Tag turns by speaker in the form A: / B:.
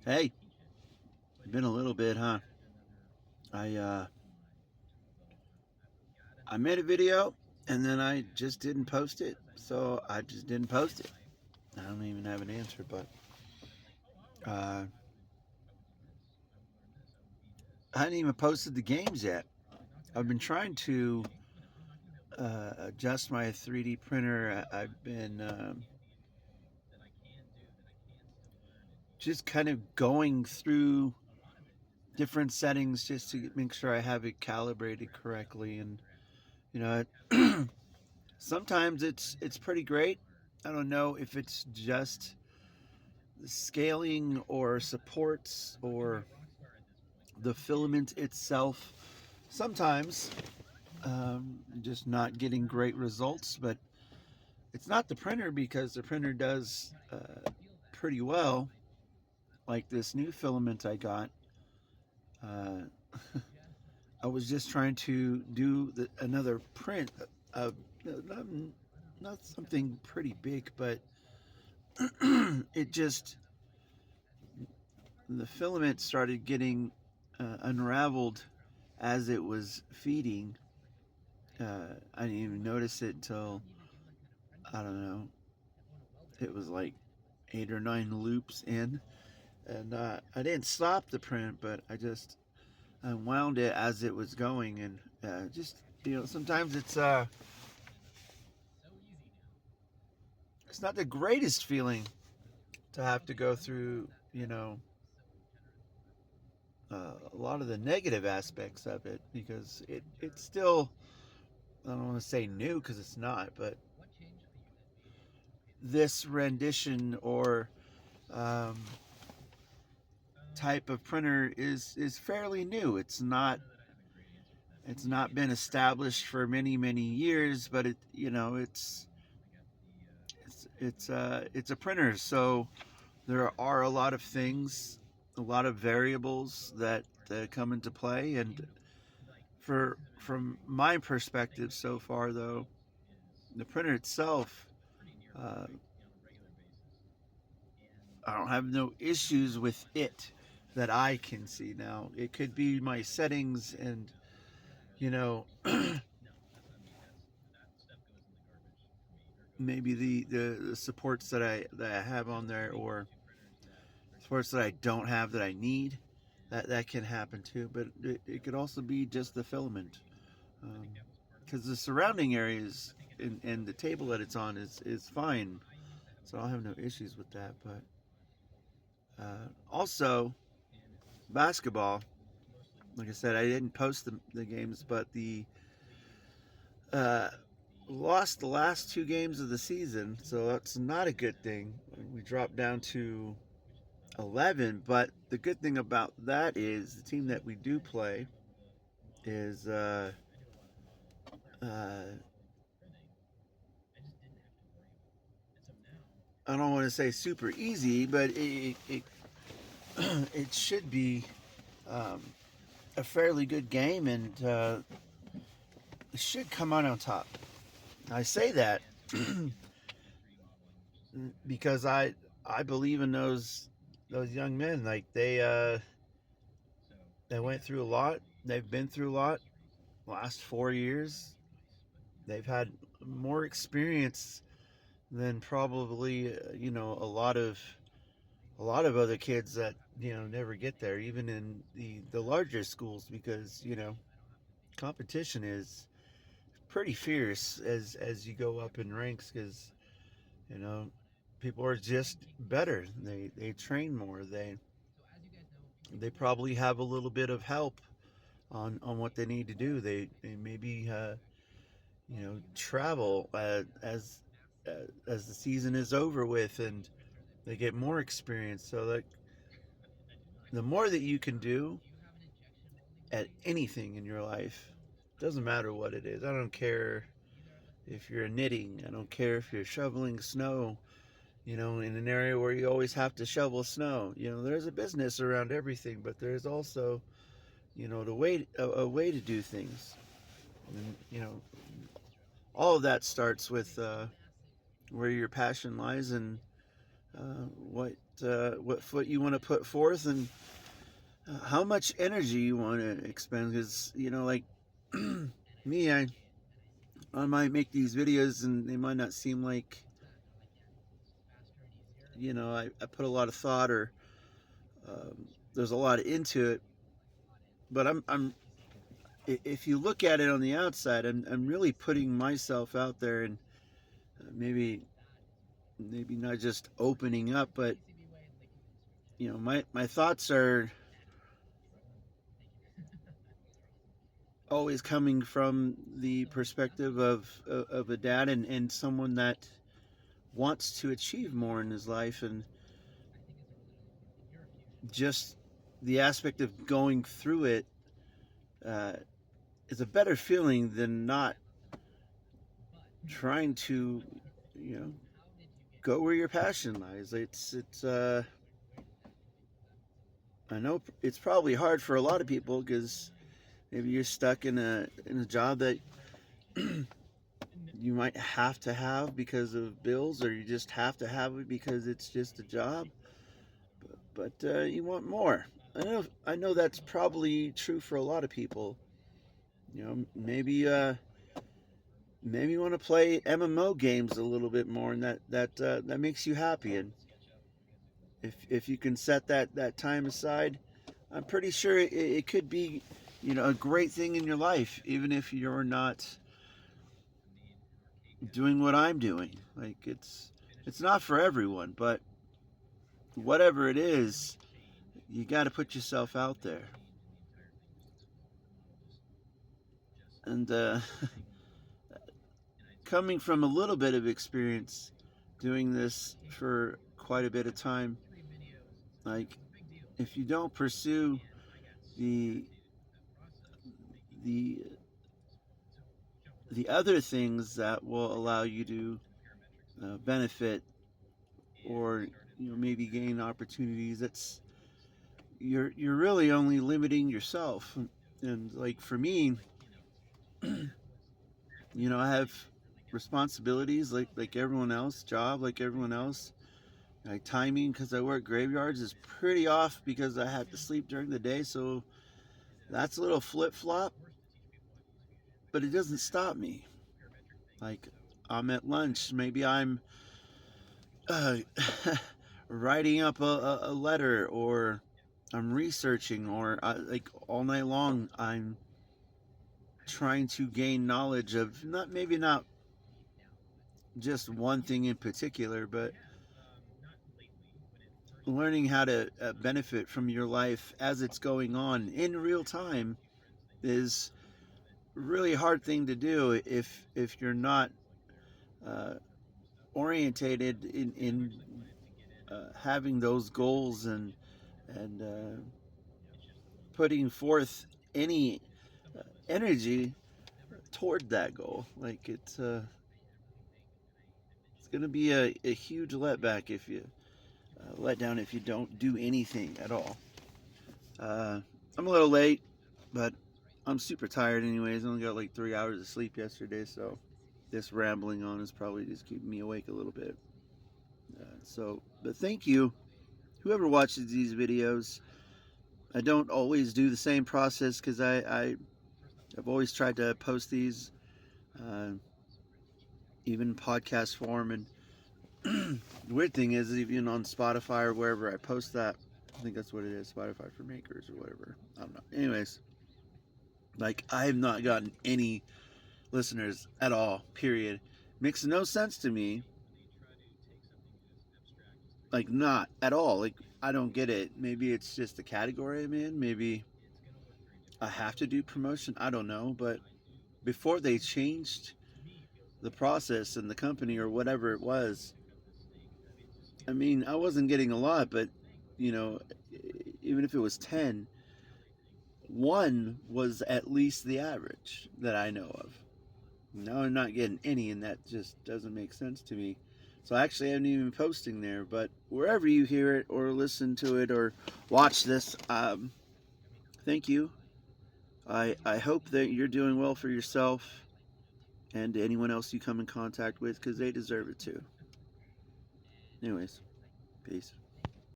A: Hey, been a little bit, huh? I I made a video and then I just didn't post it. So I just didn't post it. I don't even have an answer, but uh, I hadn't even posted the games yet. I've been trying to adjust my 3D printer. I've been just kind of going through different settings just to make sure I have it calibrated correctly. And you know, sometimes it's pretty great. I don't know if it's just the scaling or supports or the filament itself. Sometimes just not getting great results, but it's not the printer because the printer does pretty well. Like this new filament I got, uh, I was just trying to do another print of not, not something pretty big, but it just the filament started getting unraveled as it was feeding. I didn't even notice it until I don't know. It was like 8 or 9 loops in, and I didn't stop the print, but I just unwound it as it was going, and just sometimes it's not the greatest feeling to have to go through a lot of the negative aspects of it because it's still I don't want to say new because it's not, but this rendition or um, type of printer is fairly new. It's not been established for many years, but it's a printer, so there are a lot of things, a lot of variables that come into play, and from my perspective so far, though, the printer itself, uh, I don't have no issues with it that I can see. Now it could be my settings and you know maybe the supports that I have on there or supports that I don't have that I need. That can happen too, but it could also be just the filament because the surrounding areas and the table that it's on is fine, so I'll have no issues with that. But also basketball, like I said, I didn't post the games, but the uh, lost the last 2 games of the season, so that's not a good thing. We dropped down to 11, but the good thing about that is the team that we do play is uh, I don't want to say super easy, but it should be um, a fairly good game, and it should come out on top. I say that because I believe in those young men. Like they went through a lot. They've been through a lot. Last 4 years, they've had more experience than probably a lot of other kids that never get there, even in the larger schools, because competition is pretty fierce as you go up in ranks because you know people are just better. They train more. They probably have a little bit of help on what they need to do. They maybe travel as the season is over with, and they get more experience. So like the more that you can do at anything in your life, doesn't matter what it is. I don't care if you're knitting. I don't care if you're shoveling snow. In an area where you always have to shovel snow. There's a business around everything, but there's also a way to do things. And all of that starts with where your passion lies, and what foot you want to put forth, and how much energy you want to expend. Because like me, I might make these videos and they might not seem like I put a lot of thought or there's a lot into it, but I'm if you look at it on the outside, I'm really putting myself out there, and maybe not just opening up, but my thoughts are always coming from the perspective of a dad and someone that wants to achieve more in his life, and just the aspect of going through it uh, is a better feeling than not trying to you know go where your passion lies. It's I know it's probably hard for a lot of people because maybe you're stuck in a job that you might have to have because of bills, or you just have to have it because it's just a job. But you want more. I know that's probably true for a lot of people. Maybe you want to play MMO games a little bit more, and that makes you happy. And if you can set that time aside, I'm pretty sure it could be a great thing in your life, even if you're not doing what I'm doing. Like it's not for everyone, but whatever it is, you got to put yourself out there. And coming from a little bit of experience doing this for quite a bit of time, like if you don't pursue the the the other things that will allow you to benefit, or maybe gain opportunities, that's you're really only limiting yourself. And like for me, I have responsibilities like everyone else, job like everyone else. My timing, because I work graveyards, is pretty off because I have to sleep during the day, so that's a little flip flop. But it doesn't stop me. Like I'm at lunch, maybe I'm uh, writing up a letter, or I'm researching, or like all night long I'm trying to gain knowledge of not just one thing in particular, but learning how to benefit from your life as it's going on in real time is a really hard thing to do if you're not uh, orientated in having those goals, and putting forth any energy toward that goal. Like it's gonna be a huge letback if you let down if you don't do anything at all. Uh, I'm a little late, but I'm super tired anyways. I only got like 3 hours of sleep yesterday, so this rambling on is probably just keeping me awake a little bit. But thank you, whoever watches these videos. I don't always do the same process because I've always tried to post these, uh, even podcast form. And the weird thing is, even on Spotify or wherever I post that, I think that's what it is, Spotify for Makers or whatever. I don't know. Anyways, like I have not gotten any listeners at all. Period. Makes no sense to me. Like not at all. Like I don't get it. Maybe it's just the category I'm in. Maybe I have to do promotion. I don't know. But before they changed the process and the company or whatever it was, I mean, I wasn't getting a lot, but you know, even if it was 10, one was at least the average that I know of. Now I'm not getting any, and that just doesn't make sense to me. So actually, I haven't even been posting there. But wherever you hear it, or listen to it, or watch this, thank you. I hope that you're doing well for yourself and anyone else you come in contact with, because they deserve it too. Anyways,
B: Peace.